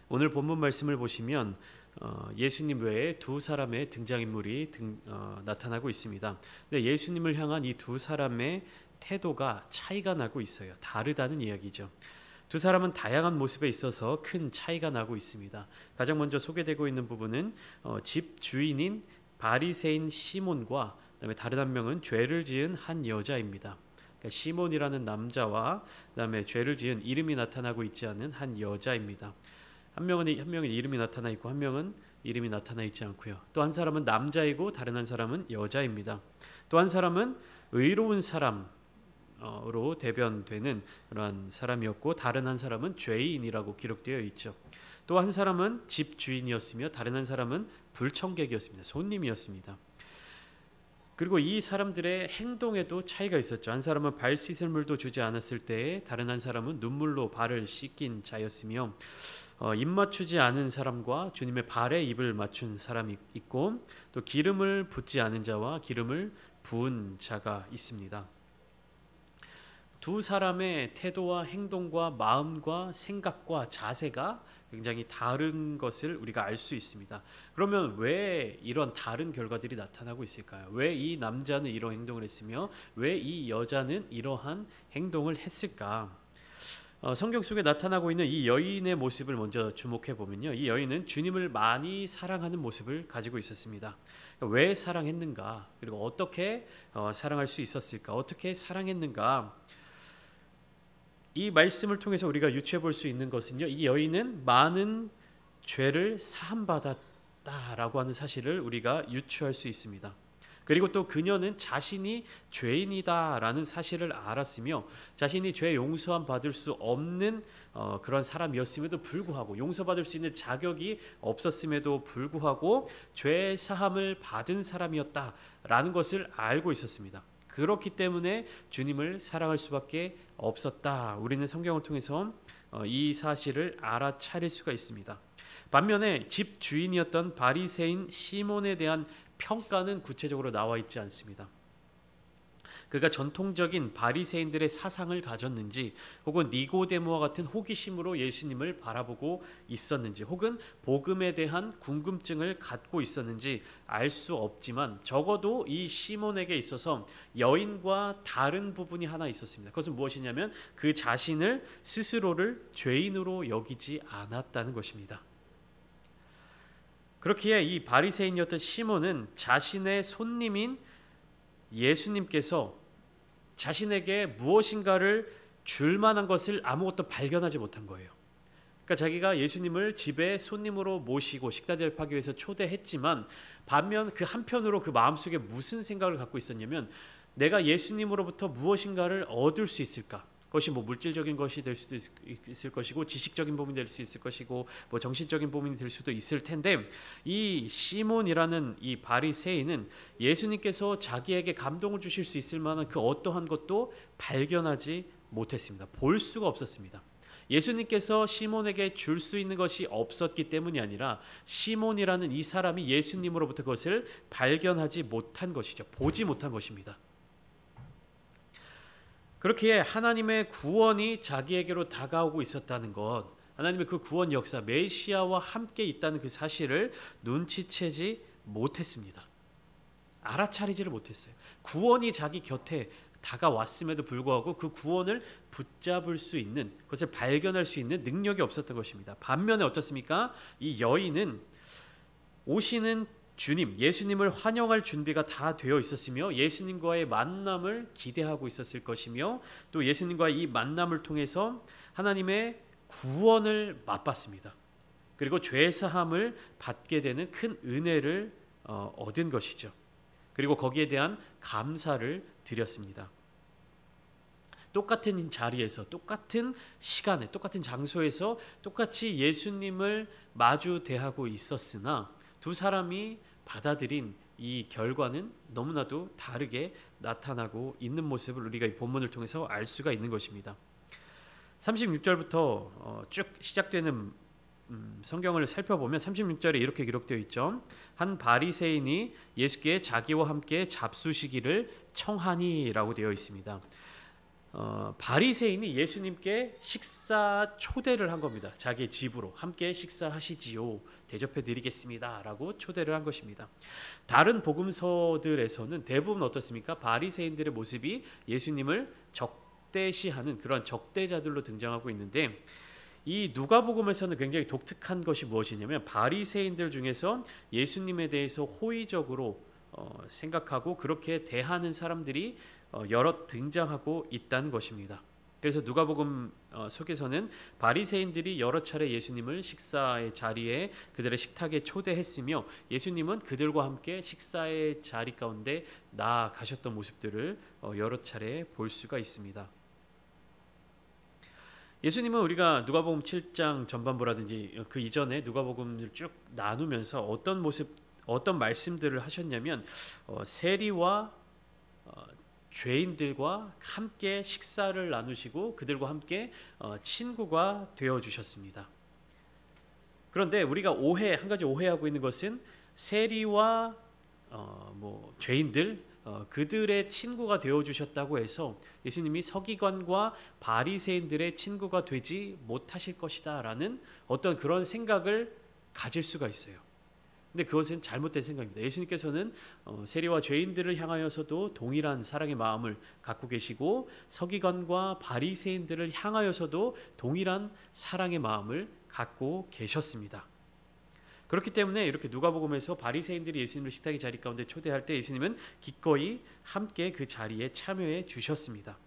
오늘 본문 말씀을 보시면 예수님 외에 두 사람의 등장인물이 나타나고 있습니다. 근데 예수님을 향한 이 두 사람의 태도가 차이가 나고 있어요. 다르다는 이야기죠. 두 사람은 다양한 모습에 있어서 큰 차이가 나고 있습니다. 가장 먼저 소개되고 있는 부분은 집 주인인 바리새인 시몬과 그다음에 다른 한 명은 죄를 지은 한 여자입니다. 그러니까 시몬이라는 남자와 그다음에 죄를 지은 이름이 나타나고 있지 않은 한 여자입니다. 한 명은 이름이 나타나 있고 한 명은 이름이 나타나 있지 않고요. 또 한 사람은 남자이고 다른 한 사람은 여자입니다. 또 한 사람은 의로운 사람으로 대변되는 그러한 사람이었고 다른 한 사람은 죄인이라고 기록되어 있죠. 또 한 사람은 집 주인이었으며 다른 한 사람은 불청객이었습니다. 손님이었습니다. 그리고 이 사람들의 행동에도 차이가 있었죠. 한 사람은 발 씻을 물도 주지 않았을 때에 다른 한 사람은 눈물로 발을 씻긴 자였으며 입 맞추지 않은 사람과 주님의 발에 입을 맞춘 사람이 있고 또 기름을 붓지 않은 자와 기름을 부은 자가 있습니다. 두 사람의 태도와 행동과 마음과 생각과 자세가 굉장히 다른 것을 우리가 알 수 있습니다. 그러면 왜 이런 다른 결과들이 나타나고 있을까요? 왜 이 남자는 이런 행동을 했으며 왜 이 여자는 이러한 행동을 했을까? 성경 속에 나타나고 있는 이 여인의 모습을 먼저 주목해 보면요. 이 여인은 주님을 많이 사랑하는 모습을 가지고 있었습니다. 왜 사랑했는가? 그리고 어떻게 사랑할 수 있었을까? 어떻게 사랑했는가? 이 말씀을 통해서 우리가 유추해 볼 수 있는 것은요. 이 여인은 많은 죄를 사함받았다라고 하는 사실을 우리가 유추할 수 있습니다. 그리고 또 그녀는 자신이 죄인이다라는 사실을 알았으며 자신이 죄 용서함 받을 수 없는 그런 사람이었음에도 불구하고 용서받을 수 있는 자격이 없었음에도 불구하고 죄 사함을 받은 사람이었다라는 것을 알고 있었습니다. 그렇기 때문에 주님을 사랑할 수밖에 없었다. 우리는 성경을 통해서 이 사실을 알아차릴 수가 있습니다. 반면에 집 주인이었던 바리새인 시몬에 대한 평가는 구체적으로 나와 있지 않습니다. 그가 전통적인 바리새인들의 사상을 가졌는지 혹은 니고데모와 같은 호기심으로 예수님을 바라보고 있었는지 혹은 복음에 대한 궁금증을 갖고 있었는지 알 수 없지만 적어도 이 시몬에게 있어서 여인과 다른 부분이 하나 있었습니다. 그것은 무엇이냐면 그 자신을 스스로를 죄인으로 여기지 않았다는 것입니다. 그렇기에 이 바리새인이었던 시몬은 자신의 손님인 예수님께서 자신에게 무엇인가를 줄 만한 것을 아무것도 발견하지 못한 거예요. 그러니까 자기가 예수님을 집에 손님으로 모시고 식사 대접하기 위해서 초대했지만 반면 그 한편으로 그 마음속에 무슨 생각을 갖고 있었냐면 내가 예수님으로부터 무엇인가를 얻을 수 있을까? 그것이 물질적인 것이 될 수도 있을 것이고 지식적인 부분이 될 수 있을 것이고 정신적인 부분이 될 수도 있을 텐데 이 시몬이라는 이 바리새인은 예수님께서 자기에게 감동을 주실 수 있을 만한 그 어떠한 것도 발견하지 못했습니다. 볼 수가 없었습니다. 예수님께서 시몬에게 줄 수 있는 것이 없었기 때문이 아니라 시몬이라는 이 사람이 예수님으로부터 그것을 발견하지 못한 것이죠. 보지 못한 것입니다. 그렇기에 하나님의 구원이 자기에게로 다가오고 있었다는 것, 하나님의 그 구원 역사, 메시아와 함께 있다는 그 사실을 눈치채지 못했습니다. 알아차리지를 못했어요. 구원이 자기 곁에 다가왔음에도 불구하고 그 구원을 붙잡을 수 있는, 그것을 발견할 수 있는 능력이 없었던 것입니다. 반면에 어떻습니까? 이 여인은 오시는 주님, 예수님을 환영할 준비가 다 되어 있었으며 예수님과의 만남을 기대하고 있었을 것이며 또 예수님과의 이 만남을 통해서 하나님의 구원을 맛봤습니다. 그리고 죄사함을 받게 되는 큰 은혜를 얻은 것이죠. 그리고 거기에 대한 감사를 드렸습니다. 똑같은 자리에서 똑같은 시간에 똑같은 장소에서 똑같이 예수님을 마주 대하고 있었으나 두 사람이 받아들인 이 결과는 너무나도 다르게 나타나고 있는 모습을 우리가 이 본문을 통해서 알 수가 있는 것입니다. 36절부터 쭉 시작되는 성경을 살펴보면 36절에 이렇게 기록되어 있죠. 한 바리새인이 예수께 자기와 함께 잡수시기를 청하니라고 되어 있습니다. 바리새인이 예수님께 식사 초대를 한 겁니다. 자기의 집으로 함께 식사하시지요. 대접해 드리겠습니다라고 초대를 한 것입니다. 다른 복음서들에서는 대부분 어떻습니까? 바리새인들의 모습이 예수님을 적대시하는 그런 적대자들로 등장하고 있는데, 이 누가복음에서는 굉장히 독특한 것이 무엇이냐면 바리새인들 중에서 예수님에 대해서 호의적으로 생각하고 그렇게 대하는 사람들이 여럿 등장하고 있다는 것입니다. 그래서 누가복음 속에서는 바리새인들이 여러 차례 예수님을 식사의 자리에 그들의 식탁에 초대했으며 예수님은 그들과 함께 식사의 자리 가운데 나아가셨던 모습들을 여러 차례 볼 수가 있습니다. 예수님은 우리가 누가복음 7장 전반부라든지 그 이전에 누가복음을 쭉 나누면서 어떤 말씀들을 하셨냐면 세리와 죄인들과 함께 식사를 나누시고 그들과 함께 친구가 되어 주셨습니다. 그런데 우리가 한 가지 오해하고 있는 것은 세리와 죄인들 그들의 친구가 되어 주셨다고 해서 예수님이 서기관과 바리새인들의 친구가 되지 못하실 것이다라는 어떤 그런 생각을 가질 수가 있어요. 근데 그것은 잘못된 생각입니다. 예수님께서는 세리와 죄인들을 향하여서도 동일한 사랑의 마음을 갖고 계시고 서기관과 바리새인들을 향하여서도 동일한 사랑의 마음을 갖고 계셨습니다. 그렇기 때문에 이렇게 누가복음에서 바리새인들이 예수님을 식탁의 자리 가운데 초대할 때 예수님은 기꺼이 함께 그 자리에 참여해 주셨습니다.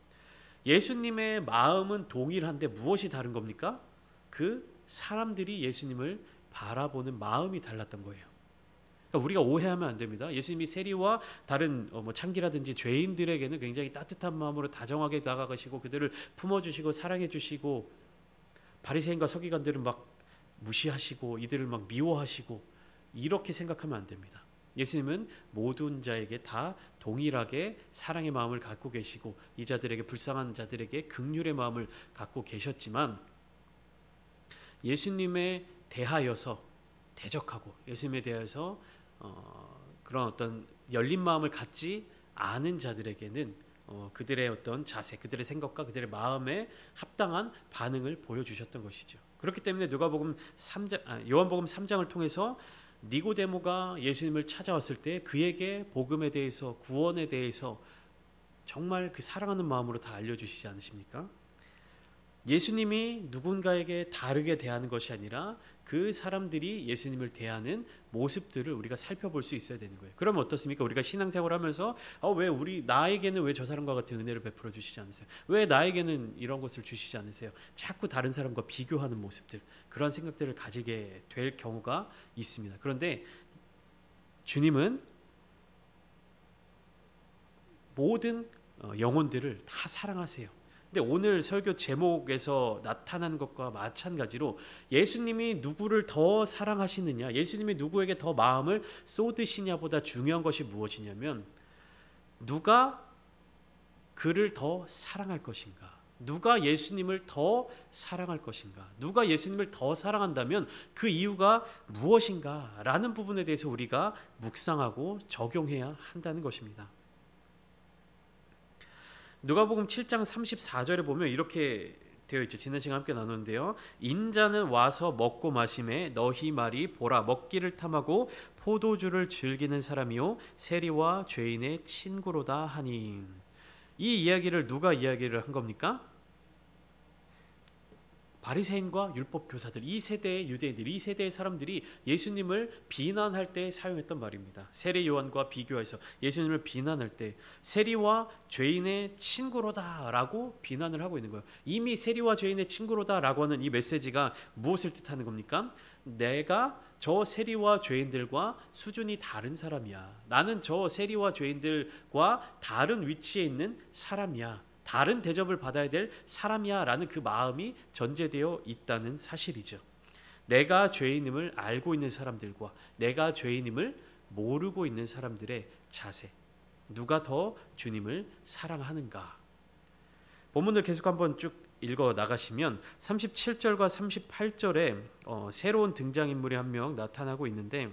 예수님의 마음은 동일한데 무엇이 다른 겁니까? 그 사람들이 예수님을 바라보는 마음이 달랐던 거예요. 그러니까 우리가 오해하면 안 됩니다. 예수님이 세리와 다른 창기라든지 죄인들에게는 굉장히 따뜻한 마음으로 다정하게 다가가시고 그들을 품어주시고 사랑해주시고, 바리새인과 서기관들은 막 무시하시고 이들을 막 미워하시고 이렇게 생각하면 안 됩니다. 예수님은 모든 자에게 다 동일하게 사랑의 마음을 갖고 계시고 이 자들에게, 불쌍한 자들에게 긍휼의 마음을 갖고 계셨지만 예수님에 대하여서 대적하고 예수님에 대해서 그런 어떤 열린 마음을 갖지 않은 자들에게는 그들의 어떤 자세, 그들의 생각과 그들의 마음에 합당한 반응을 보여주셨던 것이죠. 그렇기 때문에 요한복음 3장을 통해서 니고데모가 예수님을 찾아왔을 때 그에게 복음에 대해서, 구원에 대해서 정말 그 사랑하는 마음으로 다 알려주시지 않으십니까? 예수님이 누군가에게 다르게 대하는 것이 아니라 그 사람들이 예수님을 대하는 모습들을 우리가 살펴볼 수 있어야 되는 거예요. 그러면 어떻습니까? 우리가 신앙생활을 하면서 나에게는 왜 저 사람과 같은 은혜를 베풀어 주시지 않으세요? 왜 나에게는 이런 것을 주시지 않으세요? 자꾸 다른 사람과 비교하는 모습들, 그런 생각들을 가지게 될 경우가 있습니다. 그런데 주님은 모든 영혼들을 다 사랑하세요. 근데 오늘 설교 제목에서 나타난 것과 마찬가지로 예수님이 누구를 더 사랑하시느냐, 예수님이 누구에게 더 마음을 쏟으시냐보다 중요한 것이 무엇이냐면 누가 그를 더 사랑할 것인가, 누가 예수님을 더 사랑할 것인가, 누가 예수님을 더 사랑한다면 그 이유가 무엇인가 라는 부분에 대해서 우리가 묵상하고 적용해야 한다는 것입니다. 누가복음 7장 34절에 보면 이렇게 되어 있죠. 지난 시간 함께 나눴는데요. 인자는 와서 먹고 마심에 너희 말이 보라, 먹기를 탐하고 포도주를 즐기는 사람이요 세리와 죄인의 친구로다 하니. 이 이야기를 누가 이야기를 한 겁니까? 바리새인과 율법 교사들, 이 세대의 유대인들, 이 세대의 사람들이 예수님을 비난할 때 사용했던 말입니다. 세리 요한과 비교해서 예수님을 비난할 때 세리와 죄인의 친구로다라고 비난을 하고 있는 거예요. 이미 세리와 죄인의 친구로다라고 하는 이 메시지가 무엇을 뜻하는 겁니까? 내가 저 세리와 죄인들과 수준이 다른 사람이야. 나는 저 세리와 죄인들과 다른 위치에 있는 사람이야. 다른 대접을 받아야 될 사람이야 라는 그 마음이 전제되어 있다는 사실이죠. 내가 죄인임을 알고 있는 사람들과 내가 죄인임을 모르고 있는 사람들의 자세, 누가 더 주님을 사랑하는가. 본문을 계속 한번 쭉 읽어 나가시면 37절과 38절에 새로운 등장인물이 한 명 나타나고 있는데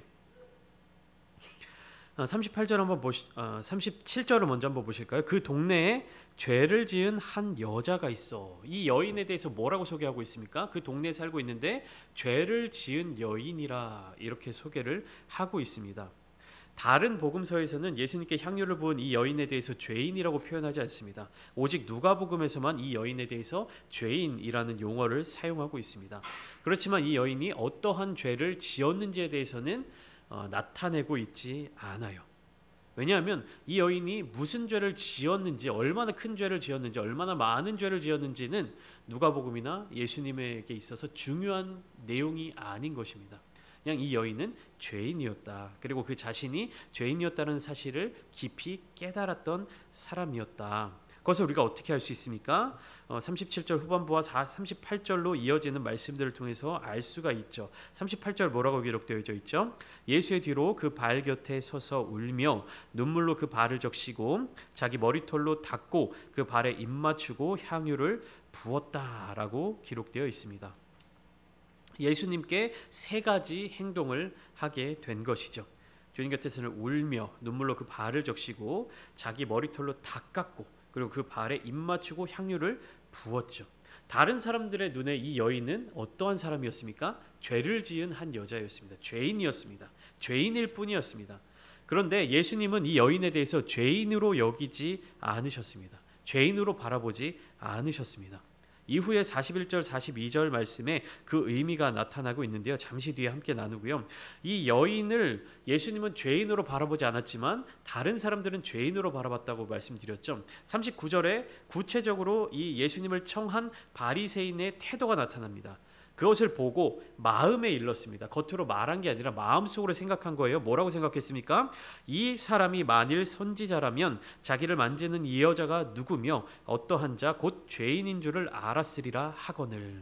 38절 37절을 먼저 한번 보실까요? 그 동네에 죄를 지은 한 여자가 있어. 이 여인에 대해서 뭐라고 소개하고 있습니까? 그 동네에 살고 있는데 죄를 지은 여인이라 이렇게 소개를 하고 있습니다. 다른 복음서에서는 예수님께 향유를 부은 이 여인에 대해서 죄인이라고 표현하지 않습니다. 오직 누가복음에서만 이 여인에 대해서 죄인이라는 용어를 사용하고 있습니다. 그렇지만 이 여인이 어떠한 죄를 지었는지에 대해서는 나타내고 있지 않아요. 왜냐하면 이 여인이 무슨 죄를 지었는지, 얼마나 큰 죄를 지었는지, 얼마나 많은 죄를 지었는지는 누가복음이나 예수님에게 있어서 중요한 내용이 아닌 것입니다. 그냥 이 여인은 죄인이었다. 그리고 그 자신이 죄인이었다는 사실을 깊이 깨달았던 사람이었다. 그것을 우리가 어떻게 알 수 있습니까? 37절 후반부와 38절로 이어지는 말씀들을 통해서 알 수가 있죠. 38절 뭐라고 기록되어 있죠? 예수의 뒤로 그 발 곁에 서서 울며 눈물로 그 발을 적시고 자기 머리털로 닦고 그 발에 입 맞추고 향유를 부었다라고 기록되어 있습니다. 예수님께 세 가지 행동을 하게 된 것이죠. 주님 곁에서는 울며 눈물로 그 발을 적시고 자기 머리털로 닦았고 그리고 그 발에 입 맞추고 향유를 부었죠. 다른 사람들의 눈에 이 여인은 어떠한 사람이었습니까? 죄를 지은 한 여자였습니다. 죄인이었습니다. 죄인일 뿐이었습니다. 그런데 예수님은 이 여인에 대해서 죄인으로 여기지 않으셨습니다. 죄인으로 바라보지 않으셨습니다. 이후에 41절 42절 말씀에 그 의미가 나타나고 있는데요. 잠시 뒤에 함께 나누고요. 이 여인을 예수님은 죄인으로 바라보지 않았지만 다른 사람들은 죄인으로 바라봤다고 말씀드렸죠. 39절에 구체적으로 이 예수님을 청한 바리새인의 태도가 나타납니다. 그것을 보고 마음에 일렀습니다. 겉으로 말한 게 아니라 마음속으로 생각한 거예요. 뭐라고 생각했습니까? 이 사람이 만일 선지자라면 자기를 만지는 이 여자가 누구며 어떠한 자 곧 죄인인 줄을 알았으리라 하거늘.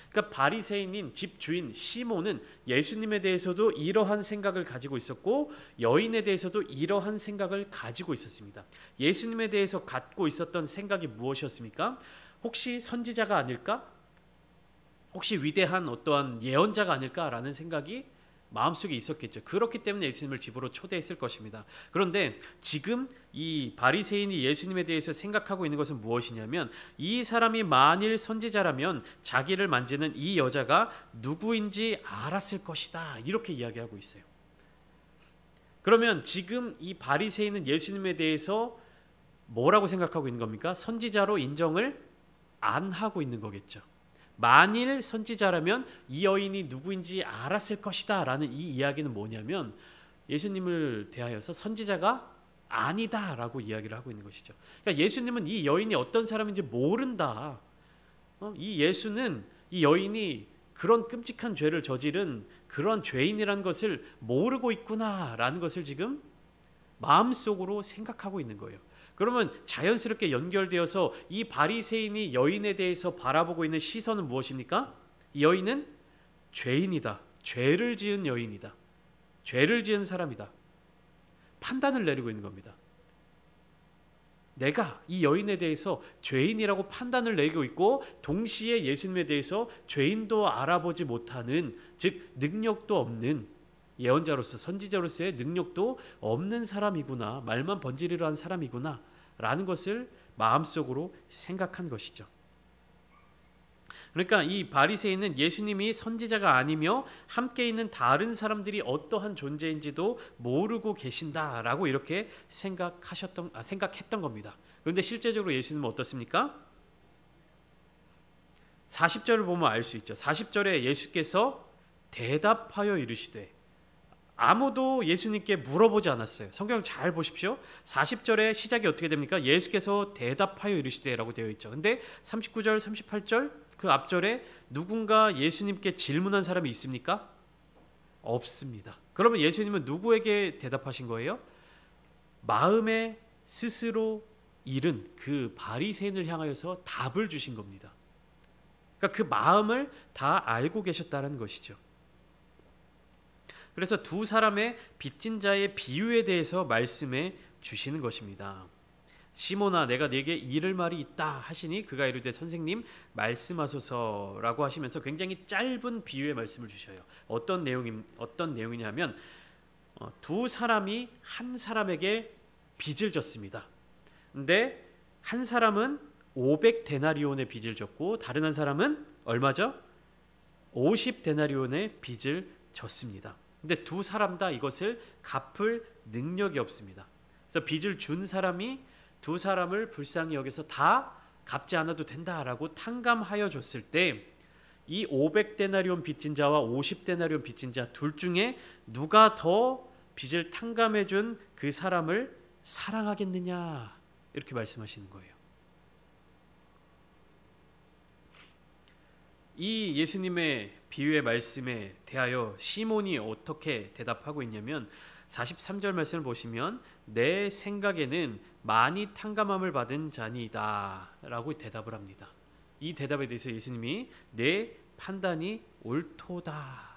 그러니까 바리새인인 집주인 시몬은 예수님에 대해서도 이러한 생각을 가지고 있었고 여인에 대해서도 이러한 생각을 가지고 있었습니다. 예수님에 대해서 갖고 있었던 생각이 무엇이었습니까? 혹시 선지자가 아닐까? 혹시 위대한 어떠한 예언자가 아닐까라는 생각이 마음속에 있었겠죠. 그렇기 때문에 예수님을 집으로 초대했을 것입니다. 그런데 지금 이 바리새인이 예수님에 대해서 생각하고 있는 것은 무엇이냐면 이 사람이 만일 선지자라면 자기를 만지는 이 여자가 누구인지 알았을 것이다. 이렇게 이야기하고 있어요. 그러면 지금 이 바리새인은 예수님에 대해서 뭐라고 생각하고 있는 겁니까? 선지자로 인정을 안 하고 있는 거겠죠. 만일 선지자라면 이 여인이 누구인지 알았을 것이다 라는 이 이야기는 뭐냐면 예수님을 대하여서 선지자가 아니다 라고 이야기를 하고 있는 것이죠. 그러니까 예수님은 이 여인이 어떤 사람인지 모른다. 이 예수는 이 여인이 그런 끔찍한 죄를 저지른 그런 죄인이라는 것을 모르고 있구나 라는 것을 지금 마음속으로 생각하고 있는 거예요. 그러면 자연스럽게 연결되어서 이 바리새인이 여인에 대해서 바라보고 있는 시선은 무엇입니까? 이 여인은 죄인이다. 죄를 지은 여인이다. 죄를 지은 사람이다. 판단을 내리고 있는 겁니다. 내가 이 여인에 대해서 죄인이라고 판단을 내리고 있고 동시에 예수님에 대해서 죄인도 알아보지 못하는, 즉 능력도 없는 예언자로서 선지자로서의 능력도 없는 사람이구나, 말만 번지르르 한 사람이구나 라는 것을 마음속으로 생각한 것이죠. 그러니까 이 바리새인은 예수님이 선지자가 아니며 함께 있는 다른 사람들이 어떠한 존재인지도 모르고 계신다라고 이렇게 생각했던 겁니다. 그런데 실제적으로 예수님은 어떻습니까? 40절을 보면 알 수 있죠. 40절에 예수께서 대답하여 이르시되, 아무도 예수님께 물어보지 않았어요. 성경 잘 보십시오. 40절의 시작이 어떻게 됩니까? 예수께서 대답하여 이르시되라고 되어 있죠. 근데 39절, 38절 그 앞절에 누군가 예수님께 질문한 사람이 있습니까? 없습니다. 그러면 예수님은 누구에게 대답하신 거예요? 마음에 스스로 잃은 그 바리새인을 향하여서 답을 주신 겁니다. 그러니까 그 마음을 다 알고 계셨다는 것이죠. 그래서 두 사람의 빚진 자의 비유에 대해서 말씀해 주시는 것입니다. 시몬아, 내가 네게 이를 말이 있다 하시니 그가 이르되 선생님 말씀하소서라고 하시면서 굉장히 짧은 비유의 말씀을 주셔요. 어떤 내용이냐면 두 사람이 한 사람에게 빚을 졌습니다. 근데 한 사람은 500데나리온의 빚을 졌고 다른 한 사람은 얼마죠? 50데나리온의 빚을 졌습니다. 근데 두 사람 다 이것을 갚을 능력이 없습니다. 그래서 빚을 준 사람이 두 사람을 불쌍히 여겨서 다 갚지 않아도 된다라고 탕감하여 줬을 때 이 500데나리온 빚진 자와 50데나리온 빚진 자 둘 중에 누가 더 빚을 탕감해 준 그 사람을 사랑하겠느냐 이렇게 말씀하시는 거예요. 이 예수님의 비유의 말씀에 대하여 시몬이 어떻게 대답하고 있냐면 43절 말씀을 보시면 내 생각에는 많이 탕감함을 받은 자니이다 라고 대답을 합니다. 이 대답에 대해서 예수님이 내 판단이 옳도다.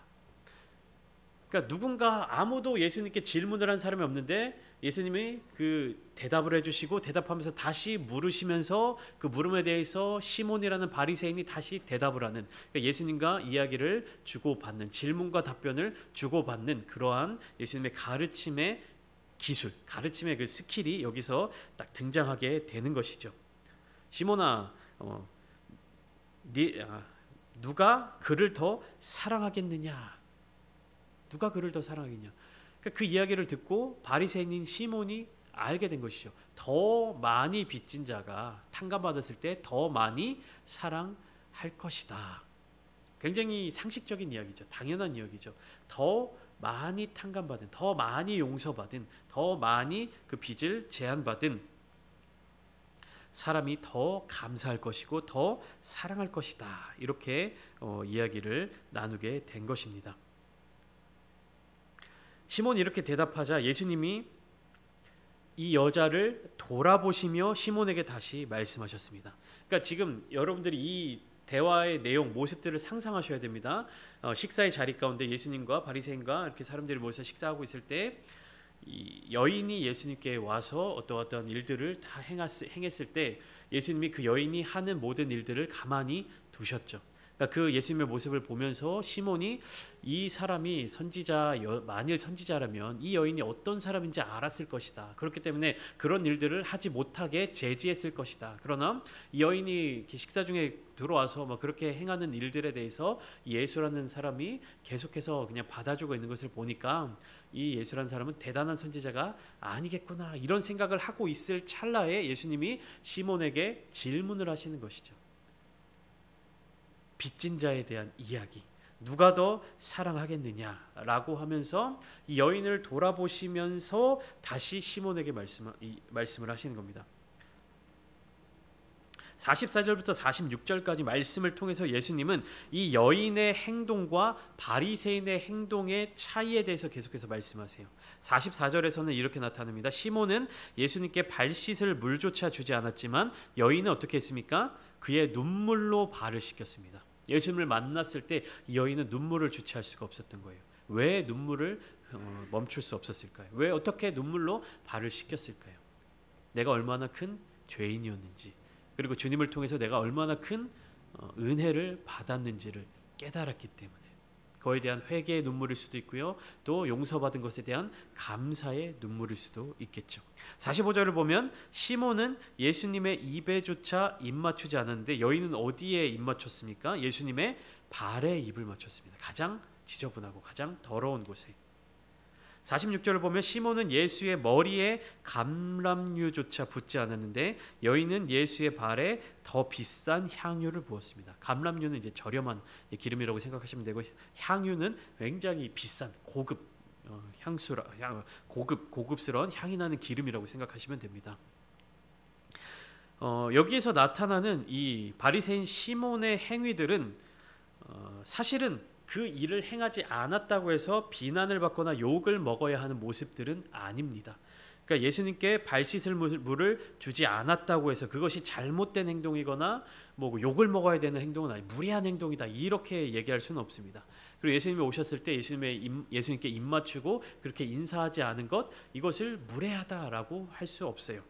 그러니까 누군가 아무도 예수님께 질문을 한 사람이 없는데 예수님이 그 대답을 해주시고 대답하면서 다시 물으시면서 그 물음에 대해서 시몬이라는 바리새인이 다시 대답을 하는, 그러니까 예수님과 이야기를 주고받는, 질문과 답변을 주고받는 그러한 예수님의 가르침의 기술, 가르침의 그 스킬이 여기서 딱 등장하게 되는 것이죠. 시몬아, 누가 그를 더 사랑하겠느냐? 누가 그를 더 사랑하겠냐? 그러니까 그 이야기를 듣고 바리새인인 시몬이 알게 된 것이죠. 더 많이 빚진 자가 탕감받았을 때 더 많이 사랑할 것이다. 굉장히 상식적인 이야기죠. 당연한 이야기죠. 더 많이 탕감받은, 더 많이 용서받은, 더 많이 그 빚을 제한받은 사람이 더 감사할 것이고 더 사랑할 것이다. 이렇게 이야기를 나누게 된 것입니다. 시몬이 이렇게 대답하자 예수님이 이 여자를 돌아보시며 시몬에게 다시 말씀하셨습니다. 그러니까 지금 여러분들이 이 대화의 내용, 모습들을 상상하셔야 됩니다. 식사의 자리 가운데 예수님과 바리새인과 이렇게 사람들이 모여서 식사하고 있을 때 이 여인이 예수님께 와서 어떠한 일들을 다 행했을 때 예수님이 그 여인이 하는 모든 일들을 가만히 두셨죠. 그러니까 그 예수님의 모습을 보면서 시몬이 이 사람이 만일 선지자라면 이 여인이 어떤 사람인지 알았을 것이다. 그렇기 때문에 그런 일들을 하지 못하게 제지했을 것이다. 그러나 이 여인이 식사 중에 들어와서 그렇게 행하는 일들에 대해서 예수라는 사람이 계속해서 그냥 받아주고 있는 것을 보니까 이 예수라는 사람은 대단한 선지자가 아니겠구나, 이런 생각을 하고 있을 찰나에 예수님이 시몬에게 질문을 하시는 것이죠. 빚진 자에 대한 이야기, 누가 더 사랑하겠느냐라고 하면서 이 여인을 돌아보시면서 다시 시몬에게 말씀을 하시는 겁니다. 44절부터 46절까지 말씀을 통해서 예수님은 이 여인의 행동과 바리새인의 행동의 차이에 대해서 계속해서 말씀하세요. 44절에서는 이렇게 나타납니다. 시몬은 예수님께 발 씻을 물조차 주지 않았지만 여인은 어떻게 했습니까? 그의 눈물로 발을 씻겼습니다. 예수님을 만났을 때 이 여인은 눈물을 주체할 수가 없었던 거예요. 왜 눈물을 멈출 수 없었을까요? 왜 어떻게 눈물로 발을 씻겼을까요? 내가 얼마나 큰 죄인이었는지, 그리고 주님을 통해서 내가 얼마나 큰 은혜를 받았는지를 깨달았기 때문에 그거에 대한 회개의 눈물일 수도 있고요, 또 용서받은 것에 대한 감사의 눈물일 수도 있겠죠. 45절을 보면 시몬은 예수님의 입에조차 입 맞추지 않았는데 여인은 어디에 입 맞췄습니까? 예수님의 발에 입을 맞췄습니다. 가장 지저분하고 가장 더러운 곳에. 46절을 보면 시몬은 예수의 머리에 감람유조차 붓지 않았는데 여인은 예수의 발에 더 비싼 향유를 부었습니다. 감람유는 이제 저렴한 기름이라고 생각하시면 되고, 향유는 굉장히 비싼 고급 고급스러운 향이 나는 기름이라고 생각하시면 됩니다. 여기에서 나타나는 이 바리새인 시몬의 행위들은 사실은 그 일을 행하지 않았다고 해서 비난을 받거나 욕을 먹어야 하는 모습들은 아닙니다. 그러니까 예수님께 발 씻을 물을 주지 않았다고 해서 그것이 잘못된 행동이거나 욕을 먹어야 되는 행동은 아니, 무례한 행동이다, 이렇게 얘기할 수는 없습니다. 그리고 예수님이 오셨을 때 예수님께 입 맞추고 그렇게 인사하지 않은 것, 이것을 무례하다라고 할 수 없어요.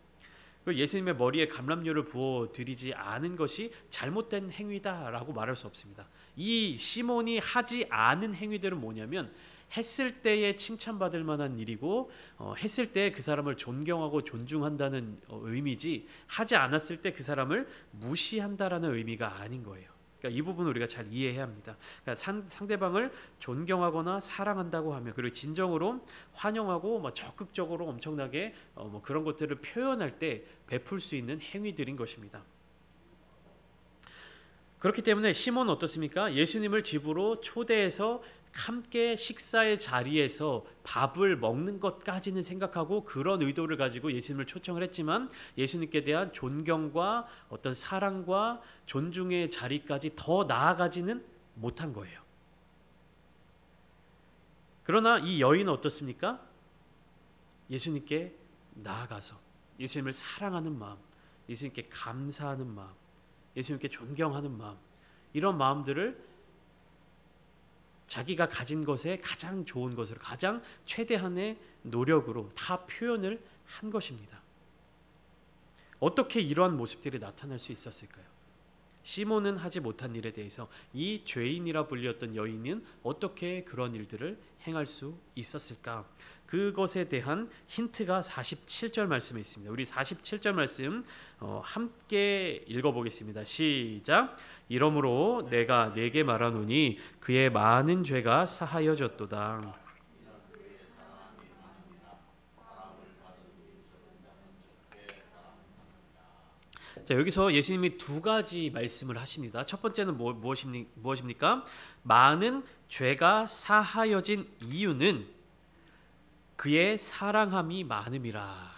그리고 예수님의 머리에 감람유를 부어 드리지 않은 것이 잘못된 행위다라고 말할 수 없습니다. 이 시몬이 하지 않은 행위들은 뭐냐면 했을 때에 칭찬받을 만한 일이고 했을 때 그 사람을 존경하고 존중한다는 의미지 하지 않았을 때 그 사람을 무시한다라는 의미가 아닌 거예요. 그러니까 이 부분을 우리가 잘 이해해야 합니다. 그러니까 상대방을 존경하거나 사랑한다고 하면 그리고 진정으로 환영하고 적극적으로 엄청나게 그런 것들을 표현할 때 베풀 수 있는 행위들인 것입니다. 그렇기 때문에 시몬은 어떻습니까? 예수님을 집으로 초대해서 함께 식사의 자리에서 밥을 먹는 것까지는 생각하고 그런 의도를 가지고 예수님을 초청을 했지만 예수님께 대한 존경과 어떤 사랑과 존중의 자리까지 더 나아가지는 못한 거예요. 그러나 이 여인은 어떻습니까? 예수님께 나아가서 예수님을 사랑하는 마음, 예수님께 감사하는 마음, 예수님께 존경하는 마음, 이런 마음들을 자기가 가진 것에 가장 좋은 것으로 가장 최대한의 노력으로 다 표현을 한 것입니다. 어떻게 이러한 모습들이 나타날 수 있었을까요? 시몬은 하지 못한 일에 대해서 이 죄인이라 불렸던 여인은 어떻게 그런 일들을 행할 수 있었을까? 그것에 대한 힌트가 47절 말씀에 있습니다. 우리 47절 말씀 함께 읽어보겠습니다. 시작. 이러므로 내가 네게 말하노니 그의 많은 죄가 사하여졌도다. 자, 여기서 예수님이 두 가지 말씀을 하십니다. 첫 번째는 무엇입니까? 많은 죄가 사하여진 이유는 그의 사랑함이 많음이라.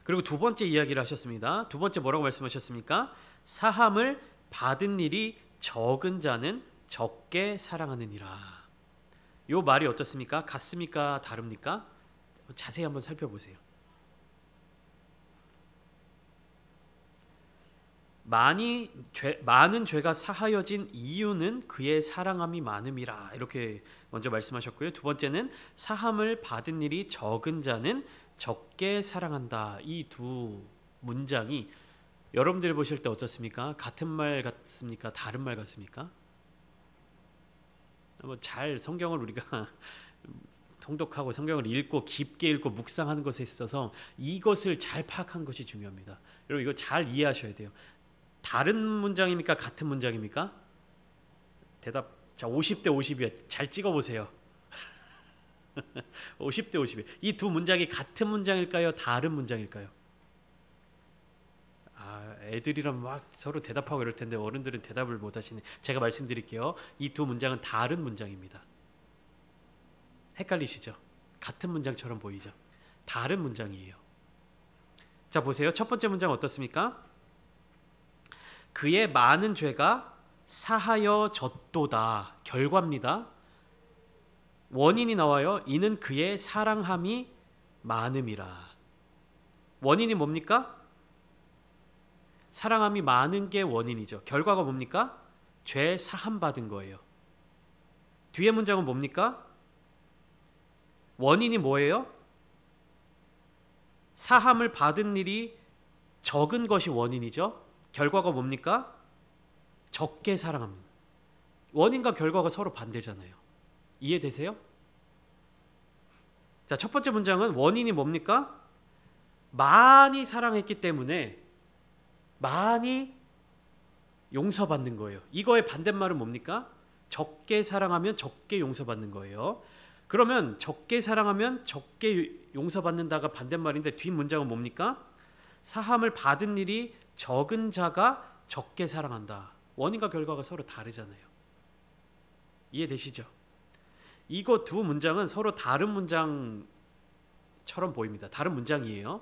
그리고 두 번째 이야기를 하셨습니다. 두 번째 뭐라고 말씀하셨습니까? 사함을 받은 일이 적은 자는 적게 사랑하느니라. 이 말이 어떻습니까? 같습니까? 다릅니까? 자세히 한번 살펴보세요. 많은 죄가 사하여진 이유는 그의 사랑함이 많음이라, 이렇게 먼저 말씀하셨고요. 두 번째는 사함을 받은 일이 적은 자는 적게 사랑한다. 이 두 문장이 여러분들이 보실 때 어떻습니까? 같은 말 같습니까? 다른 말 같습니까? 잘 성경을 우리가 통독하고 성경을 읽고 깊게 읽고 묵상하는 것에 있어서 이것을 잘 파악하는 것이 중요합니다. 여러분 이거 잘 이해하셔야 돼요. 다른 문장입니까? 같은 문장입니까? 대답. 자, 50대 50이야. 잘 찍어보세요. 50대 50이에요. 이 두 문장이 같은 문장일까요? 다른 문장일까요? 애들이랑 막 서로 대답하고 이럴 텐데 어른들은 대답을 못 하시네. 제가 말씀드릴게요. 이 두 문장은 다른 문장입니다. 헷갈리시죠? 같은 문장처럼 보이죠? 다른 문장이에요. 자, 보세요. 첫 번째 문장 어떻습니까? 그의 많은 죄가 사하여졌도다. 결과입니다. 원인이 나와요. 이는 그의 사랑함이 많음이라. 원인이 뭡니까? 사랑함이 많은 게 원인이죠. 결과가 뭡니까? 죄 사함 받은 거예요. 뒤에 문장은 뭡니까? 원인이 뭐예요? 사함을 받은 일이 적은 것이 원인이죠. 결과가 뭡니까? 적게 사랑합니다. 원인과 결과가 서로 반대잖아요. 이해되세요? 자, 첫 번째 문장은 원인이 뭡니까? 많이 사랑했기 때문에 많이 용서받는 거예요. 이거의 반대말은 뭡니까? 적게 사랑하면 적게 용서받는 거예요. 그러면 적게 사랑하면 적게 용서받는다가 반대말인데 뒷문장은 뭡니까? 사함을 받은 일이 적은 자가 적게 사랑한다. 원인과 결과가 서로 다르잖아요. 이해되시죠? 이거 두 문장은 서로 다른 문장처럼 보입니다. 다른 문장이에요.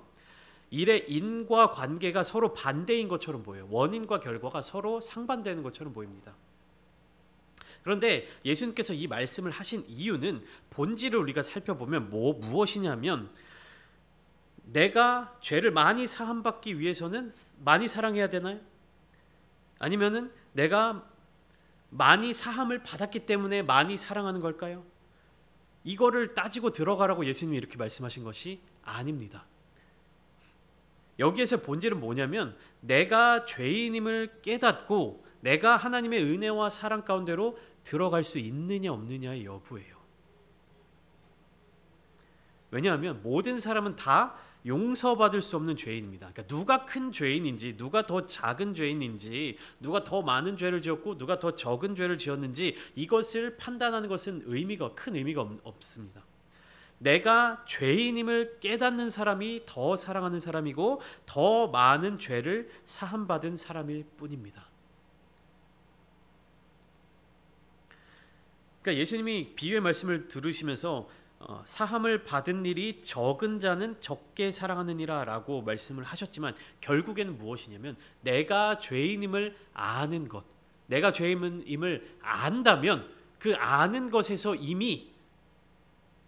일의 인과 관계가 서로 반대인 것처럼 보여요. 원인과 결과가 서로 상반되는 것처럼 보입니다. 그런데 예수님께서 이 말씀을 하신 이유는 본질을 우리가 살펴보면 무엇이냐면 내가 죄를 많이 사함받기 위해서는 많이 사랑해야 되나요? 아니면은 내가 많이 사함을 받았기 때문에 많이 사랑하는 걸까요? 이거를 따지고 들어가라고 예수님이 이렇게 말씀하신 것이 아닙니다. 여기에서 본질은 뭐냐면 내가 죄인임을 깨닫고 내가 하나님의 은혜와 사랑 가운데로 들어갈 수 있느냐 없느냐의 여부예요. 왜냐하면 모든 사람은 다 용서받을 수 없는 죄인입니다. 그러니까 누가 큰 죄인인지, 누가 더 작은 죄인인지, 누가 더 많은 죄를 지었고 누가 더 적은 죄를 지었는지 이것을 판단하는 것은 큰 의미가 없습니다. 내가 죄인임을 깨닫는 사람이 더 사랑하는 사람이고 더 많은 죄를 사함받은 사람일 뿐입니다. 그러니까 예수님이 비유의 말씀을 들으시면서 사함을 받은 일이 적은 자는 적게 사랑하느니라 라고 말씀을 하셨지만 결국에는 무엇이냐면 내가 죄인임을 아는 것, 내가 죄인임을 안다면 그 아는 것에서 이미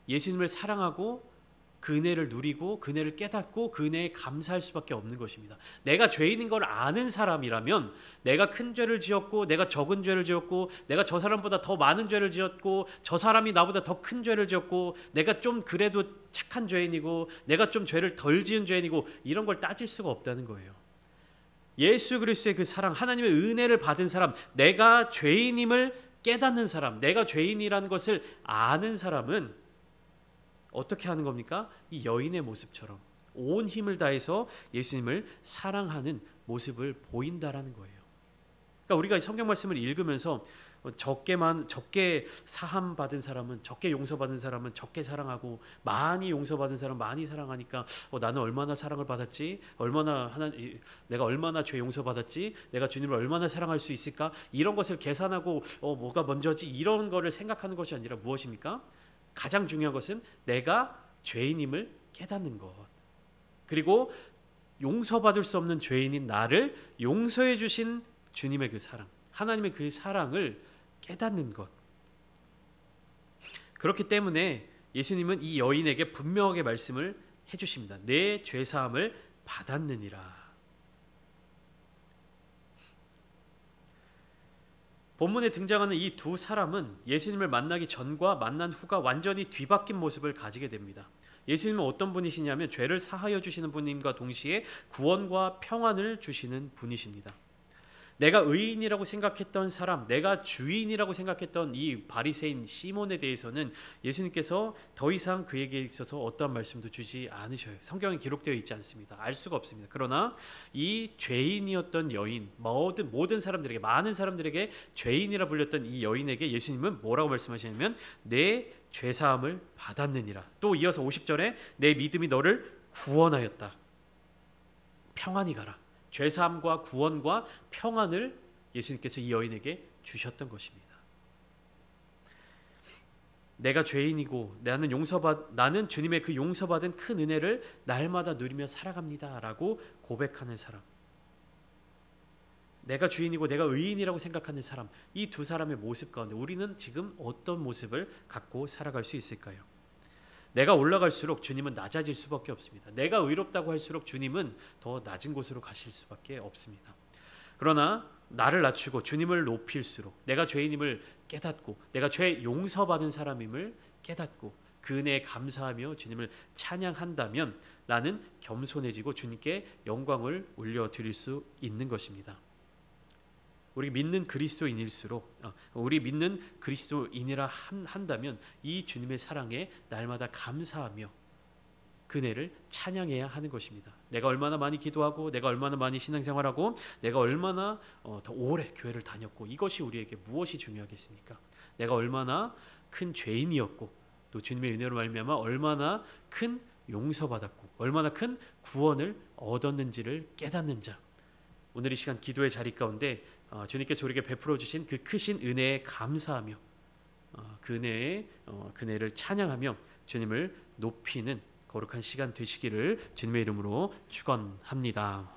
예수님을 사랑하고 그 은혜를 누리고 그 은혜를 깨닫고 그 은혜에 감사할 수밖에 없는 것입니다. 내가 죄인인 걸 아는 사람이라면 내가 큰 죄를 지었고 내가 적은 죄를 지었고 내가 저 사람보다 더 많은 죄를 지었고 저 사람이 나보다 더 큰 죄를 지었고 내가 좀 그래도 착한 죄인이고 내가 좀 죄를 덜 지은 죄인이고 이런 걸 따질 수가 없다는 거예요. 예수 그리스도의 그 사랑, 하나님의 은혜를 받은 사람, 내가 죄인임을 깨닫는 사람, 내가 죄인이라는 것을 아는 사람은 어떻게 하는 겁니까? 이 여인의 모습처럼 온 힘을 다해서 예수님을 사랑하는 모습을 보인다라는 거예요. 그러니까 우리가 성경 말씀을 읽으면서 적게 사함 받은 사람은 적게 용서받은 사람은 적게 사랑하고 많이 용서받은 사람은 많이 사랑하니까 나는 얼마나 사랑을 받았지? 내가 얼마나 죄 용서받았지? 내가 주님을 얼마나 사랑할 수 있을까? 이런 것을 계산하고 뭐가 먼저지? 이런 거를 생각하는 것이 아니라 무엇입니까? 가장 중요한 것은 내가 죄인임을 깨닫는 것. 그리고 용서받을 수 없는 죄인인 나를 용서해 주신 주님의 그 사랑, 하나님의 그 사랑을 깨닫는 것. 그렇기 때문에 예수님은 이 여인에게 분명하게 말씀을 해주십니다. 내 죄사함을 받았느니라. 본문에 등장하는 이 두 사람은 예수님을 만나기 전과 만난 후가 완전히 뒤바뀐 모습을 가지게 됩니다. 예수님은 어떤 분이시냐면 죄를 사하여 주시는 분임과 동시에 구원과 평안을 주시는 분이십니다. 내가 의인이라고 생각했던 사람, 내가 주인이라고 생각했던 이 바리새인 시몬에 대해서는 예수님께서 더 이상 그에게 있어서 어떠한 말씀도 주지 않으셔요. 성경에 기록되어 있지 않습니다. 알 수가 없습니다. 그러나 이 죄인이었던 여인, 모든 사람들에게, 많은 사람들에게 죄인이라 불렸던 이 여인에게 예수님은 뭐라고 말씀하시냐면 내 죄사함을 받았느니라. 또 이어서 50절에 내 믿음이 너를 구원하였다. 평안히 가라. 죄사함과 구원과 평안을 예수님께서 이 여인에게 주셨던 것입니다. 내가 죄인이고 나는 주님의 그 용서받은 큰 은혜를 날마다 누리며 살아갑니다라고 고백하는 사람. 내가 주인이고 내가 의인이라고 생각하는 사람. 이 두 사람의 모습 가운데 우리는 지금 어떤 모습을 갖고 살아갈 수 있을까요? 내가 올라갈수록 주님은 낮아질 수밖에 없습니다. 내가 의롭다고 할수록 주님은 더 낮은 곳으로 가실 수밖에 없습니다. 그러나 나를 낮추고 주님을 높일수록 내가 죄인임을 깨닫고 내가 죄 용서받은 사람임을 깨닫고 그 은혜에 감사하며 주님을 찬양한다면 나는 겸손해지고 주님께 영광을 올려드릴 수 있는 것입니다. 우리 믿는 그리스도인일수록 우리 믿는 그리스도인이라 한다면 이 주님의 사랑에 날마다 감사하며 그네를 찬양해야 하는 것입니다. 내가 얼마나 많이 기도하고 내가 얼마나 많이 신앙생활하고 내가 얼마나 더 오래 교회를 다녔고 이것이 우리에게 무엇이 중요하겠습니까? 내가 얼마나 큰 죄인이었고 또 주님의 은혜로 말미암아 얼마나 큰 용서받았고 얼마나 큰 구원을 얻었는지를 깨닫는 자. 오늘 이 시간 기도의 자리 가운데 주님께서 우리에게 베풀어 주신 그 크신 은혜에 감사하며 그 은혜를 찬양하며 주님을 높이는 거룩한 시간 되시기를 주님의 이름으로 축원합니다.